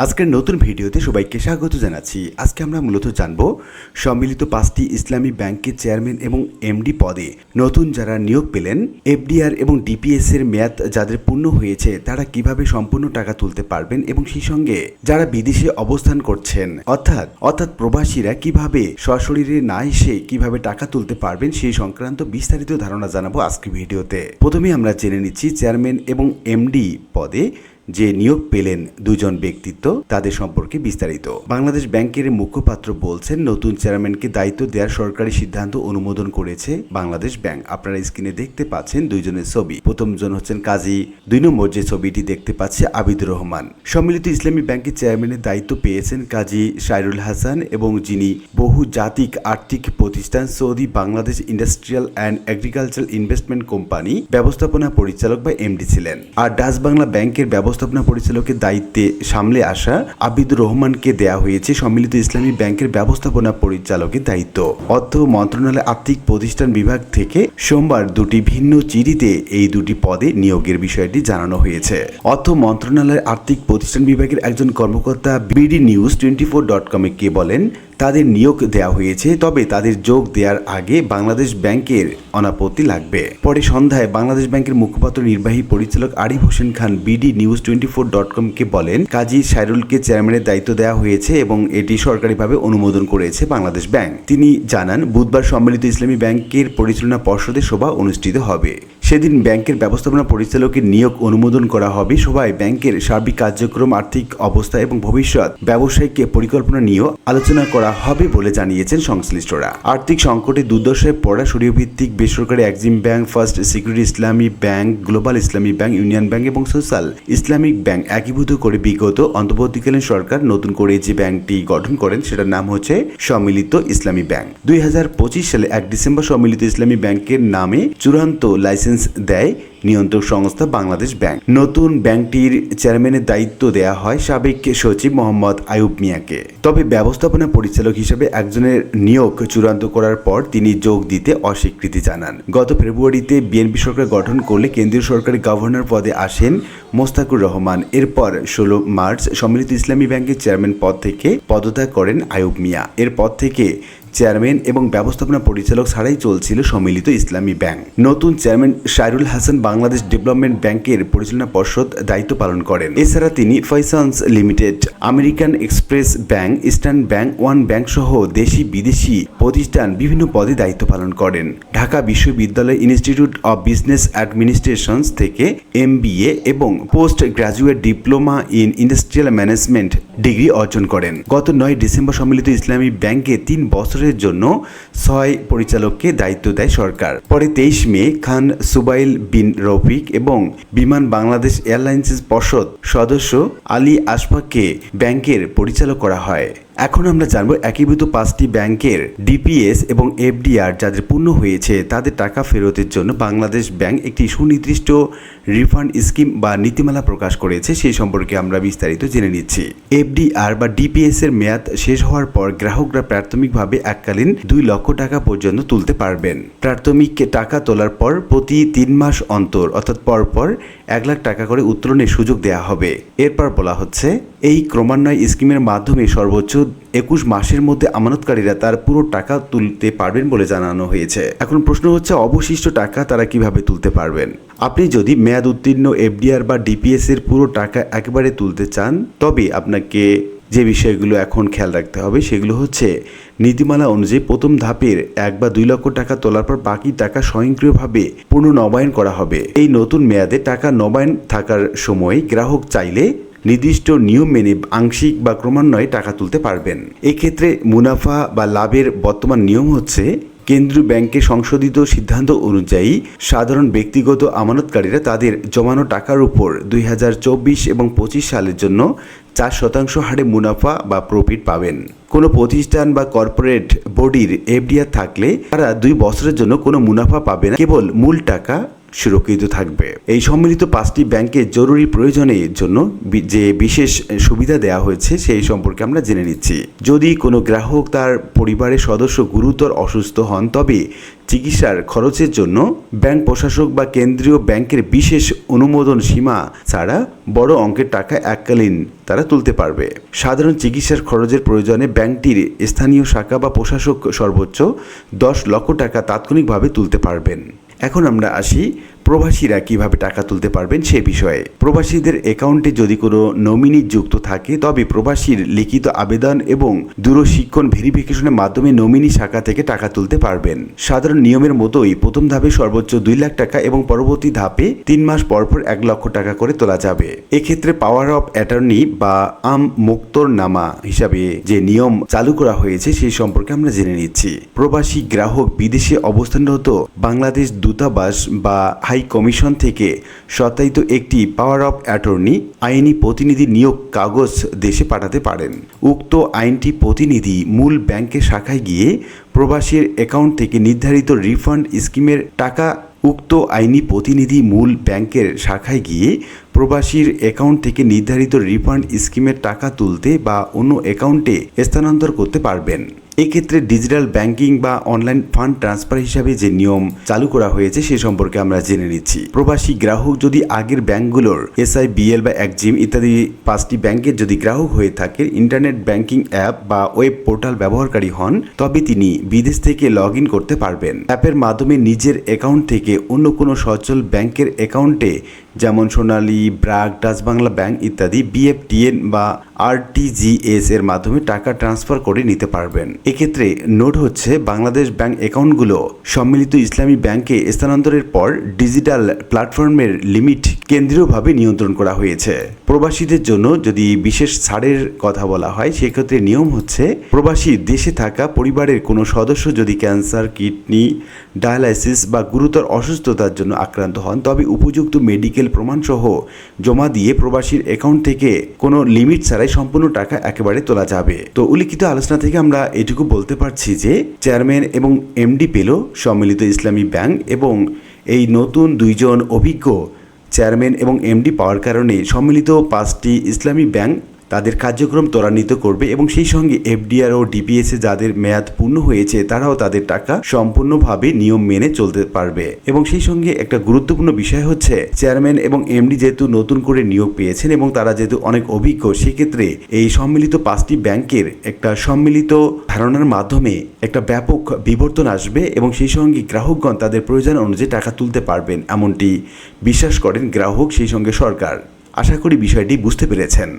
আজকের নতুন ভিডিওতে সবাইকে স্বাগত জানাচ্ছি। আজকে আমরা মূলত জানব সম্মিলিত 5টি ইসলামী ব্যাংকের চেয়ারম্যান এবং এমডি পদে নতুন যারা নিয়োগ পেলেন, এফডিআর এবং ডিপিএস এর মেয়াদ যাদের পূর্ণ হয়েছে তারা কিভাবে সম্পূর্ণ টাকা তুলতে পারবেন এবং সেই সঙ্গে যারা বিদেশে অবস্থান করছেন অর্থাৎ প্রবাসীরা কিভাবে সশরীরে না এসে কিভাবে টাকা তুলতে পারবেন সেই সংক্রান্ত বিস্তারিত ধারণা জানাবো আজকের ভিডিওতে। প্রথমে আমরা জেনে নিচ্ছি চেয়ারম্যান এবং এমডি পদে যে নিয়োগ পেলেন দুজন ব্যক্তিত্ব তাদের সম্পর্কে বিস্তারিত। বাংলাদেশ ব্যাংকের মুখপাত্র বলছেন, নতুন চেয়ারম্যানকে দায়িত্ব দেওয়ার সরকারি সিদ্ধান্ত অনুমোদন করেছে বাংলাদেশ ব্যাংক। আপনারা স্ক্রিনে দেখতে পাচ্ছেন দুইজনের ছবি। প্রথমজন হচ্ছেন কাজী, 2 নম্বর যে ছবিটি দেখতে পাচ্ছে আবিদুর রহমান। সম্মিলিত ইসলামী ব্যাংকের চেয়ারম্যানের দায়িত্ব পেয়েছেন কাজী সাইরুল হাসান এবং যিনি বহুজাতিক আর্থিক প্রতিষ্ঠান Saudi Bangladesh industrial and agricultural investment company ব্যবস্থাপনা পরিচালক বা এমডি ছিলেন। আর ডাচ বাংলা ব্যাংকের ব্যবস্থাপনা পরিচালকের দায়িত্বে সামলে আসা আবিদুর রহমানকে দেয়া হয়েছে সম্মিলিত ইসলামী ব্যাংকের ব্যবস্থাপনা পরিচালকের দায়িত্ব। অর্থ মন্ত্রণালয় আর্থিক প্রতিষ্ঠান বিভাগ থেকে সোমবার দুটি ভিন্ন চিঠিতে এই দুটি পদে নিয়োগের বিষয়টি জানানো হয়েছে। অর্থ মন্ত্রণালয়ের আর্থিক প্রতিষ্ঠান বিভাগের একজন কর্মকর্তা bdnews24.com কে বলেন, তাদের নিয়োগ দেওয়া হয়েছে, তবে তাদের যোগ দেওয়ার আগে বাংলাদেশ ব্যাংকের অনাপত্তি লাগবে। পরে সন্ধ্যায় বাংলাদেশ ব্যাংকের মুখপাত্র নির্বাহী পরিচালক আরিফ হোসেন খান bdnews24.com কে বলেন, কাজী সাইরুলকে চেয়ারম্যানের দায়িত্ব দেওয়া হয়েছে এবং এটি সরকারিভাবে অনুমোদন করেছে বাংলাদেশ ব্যাংক। তিনি জানান, বুধবার সম্মিলিত ইসলামী ব্যাংকের পরিচালনা পর্ষদের সভা অনুষ্ঠিত হবে। সেদিন ব্যাংকের ব্যবস্থাপনা পরিচালকের নিয়োগ অনুমোদন করা হবে। সভায় ব্যাংকের সার্বিক কার্যক্রম, আর্থিক অবস্থা এবং ভবিষ্যৎ ব্যবসায়িক পরিকল্পনা নিয়েও আলোচনা করা হবে বলে জানিয়েছেন সংশ্লিষ্টরা। আর্থিক সংকটে দুর্দশায় পড়া সরিয়ে ভিত্তিক বেসরকারি এক্সিম ব্যাংক, ফার্স্ট সিকিউরিটি ইসলামী ব্যাংক, গ্লোবাল ইসলামী ব্যাংক, ইউনিয়ন ব্যাংক এবং সোশ্যাল ইসলামিক ব্যাংক একীভূত করে বিগত অন্তর্বর্তীকালীন সরকার নতুন করে যে ব্যাংকটি গঠন করেন সেটার নাম হচ্ছে সম্মিলিত ইসলামী ব্যাংক। 2025 সালে 1 ডিসেম্বর সম্মিলিত ইসলামী ব্যাংকের নামে চূড়ান্ত লাইসেন্স দেয় নিয়ন্ত্রক সংস্থা বাংলাদেশ ব্যাংক। নতুন ব্যাংকটির চেয়ারম্যানের দায়িত্ব দেয়া হয় সাবেক সচিব মোহাম্মদ আইয়ুব মিয়াকে। তবে ব্যবস্থাপনা পরিচালক হিসেবে একজনের নিয়োগ চূড়ান্ত করার পর তিনি যোগ দিতে অস্বীকৃতি জানান। গত ফেব্রুয়ারিতে বিএনপি সরকার গঠন করলে কেন্দ্রীয় সরকারি গভর্নর পদে আসেন মোস্তাকুর রহমান। এরপর 16 মার্চ সম্মিলিত ইসলামী ব্যাংকের চেয়ারম্যান পদ থেকে পদত্যাগ করেন আইয়ুব মিয়া। এরপর থেকে চেয়ারম্যান এবং ব্যবস্থাপনা পরিচালক ছাড়াই চলছিল সম্মিলিত ইসলামী ব্যাংক। নতুন চেয়ারম্যান সাইরুল হাসান বাংলাদেশ ডেভেলপমেন্ট ব্যাংকের পরিচালনা পর্ষদ দায়িত্ব পালন করেন। এছাড়া তিনি ফয়সান্স limited, American Express Bank, Eastern Bank, One Bank সহ দেশি বিদেশি প্রতিষ্ঠান বিভিন্ন পদে দায়িত্ব পালন করেন। ঢাকা বিশ্ববিদ্যালয় ইনস্টিটিউট অব বিজনেস অ্যাডমিনিস্ট্রেশন থেকে MBA এবং post graduate diploma in industrial management degree অর্জন করেন। গত 9 ডিসেম্বর সম্মিলিত ইসলামী ব্যাংকে 3 বছরের জন্য 6 পরিচালককে দায়িত্ব দেয় সরকার। পরে 23 মে খান সুবাইল বিন রফিক এবং বিমান বাংলাদেশ এয়ারলাইন্সের পর্ষদ সদস্য আলী আশফাককে ব্যাংকের পরিচালক করা হয়। এখন আমরা জানবো একীভূত 5টি ব্যাংকের ডিপিএস এবং এফডিআর যাদের পূর্ণ হয়েছে তাদের টাকা ফেরতের জন্য বাংলাদেশ ব্যাংক একটি সুনির্দিষ্ট রিফান্ড স্কিম বা নীতিমালা প্রকাশ করেছে। সেই সম্পর্কে আমরা বিস্তারিত জেনে নিচ্ছি। এফডিআর বা ডিপিএস এর মেয়াদ শেষ হওয়ার পর গ্রাহকরা প্রাথমিকভাবে এককালীন 2 লক্ষ টাকা পর্যন্ত তুলতে পারবেন। প্রাথমিক টাকা তোলার পর প্রতি 3 মাস অন্তর অর্থাৎ পরপর 1 লাখ টাকা করে উত্তোলনের সুযোগ দেওয়া হবে। এরপর বলা হচ্ছে, এই ক্রমান্বয় স্কিমের মাধ্যমে সর্বোচ্চ 21 মাসের মধ্যে আমানতকারীরা তার পুরো টাকা তুলতে পারবেন বলে জানানো হয়েছে। এখন প্রশ্ন হচ্ছে, অবশিষ্ট টাকা তারা কিভাবে তুলতে পারবেন? আপনি যদি মেয়াদ উত্তীর্ণ এফডিআর বা ডিপিএস এর পুরো টাকা একেবারে তুলতে চান তবে আপনাকে যে বিষয়গুলো এখন খেয়াল রাখতে হবে সেগুলো হচ্ছে, নীতিমালা অনুযায়ী প্রথম ধাপের 1 বা 2 লক্ষ টাকা তোলার পর বাকি টাকা স্বয়ংক্রিয়ভাবে পুনর্নবায়ন করা হবে। এই নতুন মেয়াদে টাকা নবায়ন থাকার সময় গ্রাহক চাইলে নির্দিষ্ট নিয়ম মেনে আংশিক বা ক্রমান্বয়ে টাকা তুলতে পারবেন। এক্ষেত্রে মুনাফা বা লাভের বর্তমান নিয়ম হচ্ছে, কেন্দ্রীয় ব্যাংকের সংশোধিত সিদ্ধান্ত অনুযায়ী সাধারণ ব্যক্তিগত আমানতকারীরা তাদের জমানো টাকার উপর 2024 এবং 25 সালের জন্য 4% হারে মুনাফা বা প্রফিট পাবেন। কোনো প্রতিষ্ঠান বা কর্পোরেট বডির এফডিআর থাকলে তারা 2 বছরের জন্য কোনো মুনাফা পাবে না, কেবল মূল টাকা সুরক্ষিত থাকবে। এই সম্মিলিত 5টি ব্যাংকে জরুরি প্রয়োজনের জন্য যে বিশেষ সুবিধা দেওয়া হয়েছে সেই সম্পর্কে আমরা জেনে নিচ্ছি। যদি কোনো গ্রাহক তার পরিবারের সদস্য গুরুতর অসুস্থ হন, তবে চিকিৎসার খরচের জন্য ব্যাংক প্রশাসক বা কেন্দ্রীয় ব্যাংকের বিশেষ অনুমোদন সীমা ছাড়া বড় অঙ্কের টাকা এককালীন তারা তুলতে পারবে। সাধারণ চিকিৎসার খরচের প্রয়োজনে ব্যাংকটির স্থানীয় শাখা বা প্রশাসক সর্বোচ্চ 10 লক্ষ টাকা তাৎক্ষণিকভাবে তুলতে পারবেন। এখন আমরা আসি প্রবাসীরা কিভাবে টাকা তুলতে পারবেন সে বিষয়ে। প্রবাসীদের অ্যাকাউন্টে যদি কোনো নমিনি যুক্ত থাকে, তবে প্রবাসীর লিখিত আবেদন এবং দূরশিক্ষণ ভেরিফিকেশনের মাধ্যমে নমিনি শাখা থেকে টাকা তুলতে পারবেন। সাধারণ নিয়মের মতোই প্রথম ধাপে সর্বোচ্চ 2 লাখ টাকা এবং পরবর্তী ধাপে 3 মাস পরপর 1 লক্ষ টাকা করে তোলা যাবে। এক্ষেত্রে পাওয়ার অফ অ্যাটর্নি বা মুক্তরনামা হিসাবে যে নিয়ম চালু করা হয়েছে সেই সম্পর্কে আমরা জেনে নিচ্ছি। প্রবাসী গ্রাহক বিদেশে অবস্থানরত বাংলাদেশ দূতাবাস বা হাই কমিশন থেকে সত্যায়িত একটি পাওয়ার অফ অ্যাটর্নি আইনি প্রতিনিধি নিয়োগ কাগজ দেশে পাঠাতে পারেন। উক্ত আইনটি প্রতিনিধি মূল ব্যাংকের শাখায় গিয়ে প্রবাসীর অ্যাকাউন্ট থেকে নির্ধারিত রিফান্ড স্কিমের টাকা উক্ত আইনি প্রতিনিধি মূল ব্যাংকের শাখায় গিয়ে প্রবাসীর অ্যাকাউন্ট থেকে নির্ধারিত রিফান্ড স্কিমের টাকা তুলতে বা অন্য অ্যাকাউন্টে স্থানান্তর করতে পারবেন। এক্ষেত্রে ডিজিটাল ব্যাংকিং বা অনলাইন ফান্ড ট্রান্সফার হিসাবে যে নিয়ম চালু করা হয়েছে সে সম্পর্কে আমরা জেনে নিচ্ছি। প্রবাসী গ্রাহক যদি আগের ব্যাংকগুলোর SIBL বা এক্সিম ইত্যাদি 5টি ব্যাংকের যদি গ্রাহক হয়ে থাকে, ইন্টারনেট ব্যাংকিং অ্যাপ বা ওয়েব পোর্টাল ব্যবহারকারী হন, তবে তিনি বিদেশ থেকে লগ ইন করতে পারবেন। অ্যাপের মাধ্যমে নিজের অ্যাকাউন্ট থেকে অন্য কোনো সচল ব্যাংকের অ্যাকাউন্টে, যেমন সোনালী, ব্র্যাক, ডাচ বাংলা ব্যাংক ইত্যাদি BFTN বা RTGS এর মাধ্যমে টাকা ট্রান্সফার করে নিতে পারবেন। এক্ষেত্রে নোট হচ্ছে, বাংলাদেশ ব্যাংক অ্যাকাউন্টগুলো সম্মিলিত ইসলামী ব্যাংকে স্থানান্তরের পর ডিজিটাল প্ল্যাটফর্মের লিমিট কেন্দ্রীয়ভাবে নিয়ন্ত্রণ করা হয়েছে। প্রবাসীদের জন্য যদি বিশেষ ছাড়ের কথা বলা হয়, সেক্ষেত্রে নিয়ম হচ্ছে, প্রবাসী দেশে থাকা পরিবারের কোনো সদস্য যদি ক্যান্সার, কিডনি, ডায়ালাইসিস বা গুরুতর অসুস্থতার জন্য আক্রান্ত হন, তবে উপযুক্ত মেডিকেল প্রমাণসহ জমা দিয়ে প্রবাসীর অ্যাকাউন্ট থেকে কোনো লিমিট ছাড়াই সম্পূর্ণ টাকা একেবারে তোলা যাবে। তো উল্লিখিত আলোচনা থেকে আমরা এটুকু বলতে পারছি যে চেয়ারম্যান এবং MD পেল সম্মিলিত ইসলামী ব্যাংক, এবং এই নতুন 2 জন অভিজ্ঞ চেয়ারম্যান এবং MD পাওয়ার কারণে সম্মিলিত 5টি ইসলামী ব্যাংক তাদের কার্যক্রম ত্বরান্বিত করবে, এবং সেই সঙ্গে FDR ও DPS এ যাদের মেয়াদ পূর্ণ হয়েছে তারাও তাদের টাকা সম্পূর্ণভাবে নিয়ম মেনে চলতে পারবে। এবং সেই সঙ্গে একটা গুরুত্বপূর্ণ বিষয় হচ্ছে, চেয়ারম্যান এবং MD যেহেতু নতুন করে নিয়োগ পেয়েছেন এবং তারা যেহেতু অনেক অভিজ্ঞ, সেক্ষেত্রে এই সম্মিলিত 5টি ব্যাংকের একটা সম্মিলিত ধারণার মাধ্যমে একটা ব্যাপক বিবর্তন আসবে, এবং সেই সঙ্গে গ্রাহকগণ তাদের প্রয়োজন অনুযায়ী টাকা তুলতে পারবেন, এমনটি বিশ্বাস করেন গ্রাহক সেই সঙ্গে সরকার। আশা করি বিষয়টি বুঝতে পেরেছেন।